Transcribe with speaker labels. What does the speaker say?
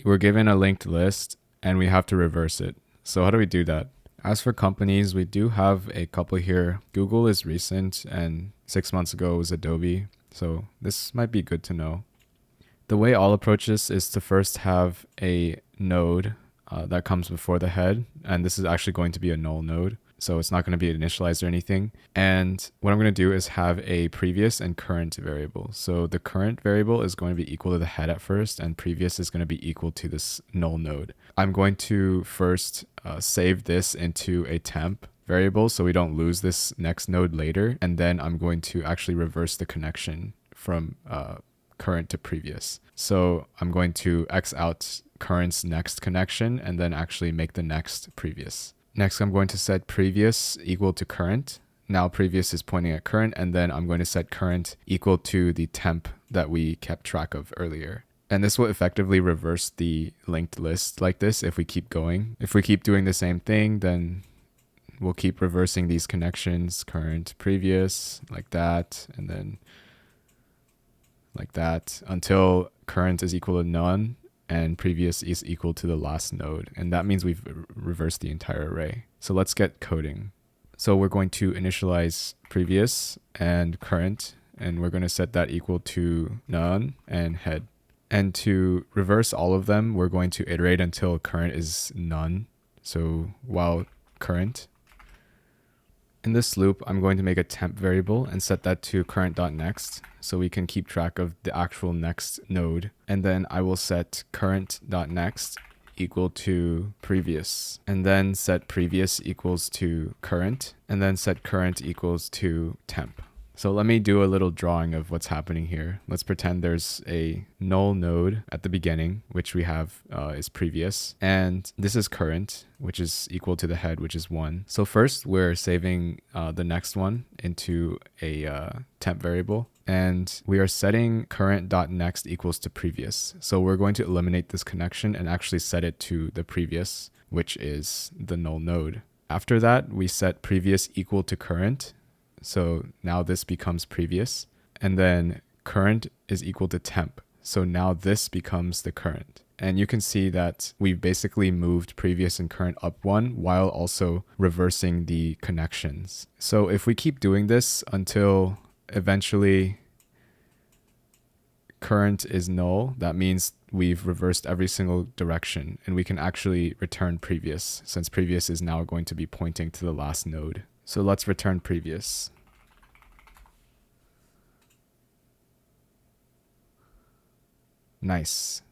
Speaker 1: we're given a linked list and we have to reverse it. So how do we do that? As for companies, we do have a couple here. Google is recent and 6 months ago was Adobe. So this might be good to know. The way I'll approach this is to first have a node that comes before the head. And this is actually going to be a null node. So it's not going to be initialized or anything. And what I'm going to do is have a previous and current variable. So the current variable is going to be equal to the head at first, and previous is going to be equal to this null node. I'm going to first save this into a temp variable so we don't lose this next node later. And then I'm going to actually reverse the connection from current to previous. So I'm going to X out current's next connection and then actually make the next previous. Next, I'm going to set previous equal to current. Now previous is pointing at current, and then I'm going to set current equal to the temp that we kept track of earlier. And this will effectively reverse the linked list like this if we keep going. If we keep doing the same thing, then we'll keep reversing these connections, current, previous, like that, and then like that until current is equal to none and previous is equal to the last node. And that means we've reversed the entire array. So let's get coding. So we're going to initialize previous and current, and we're going to set that equal to none and head. And to reverse all of them, we're going to iterate until current is none. So while current. In this loop, I'm going to make a temp variable and set that to current.next so we can keep track of the actual next node. And then I will set current.next equal to previous, and then set previous equals to current, and then set current equals to temp. So let me do a little drawing of what's happening here. Let's pretend there's a null node at the beginning, which we have is previous. And this is current, which is equal to the head, which is 1. So first, we're saving the next one into a temp variable. And we are setting current.next equals to previous. So we're going to eliminate this connection and actually set it to the previous, which is the null node. After that, we set previous equal to current. So now this becomes previous, and then current is equal to temp. So now this becomes the current. And you can see that we've basically moved previous and current up one while also reversing the connections. So if we keep doing this until eventually current is null, that means we've reversed every single direction, and we can actually return previous, since previous is now going to be pointing to the last node. So let's return previous. Nice.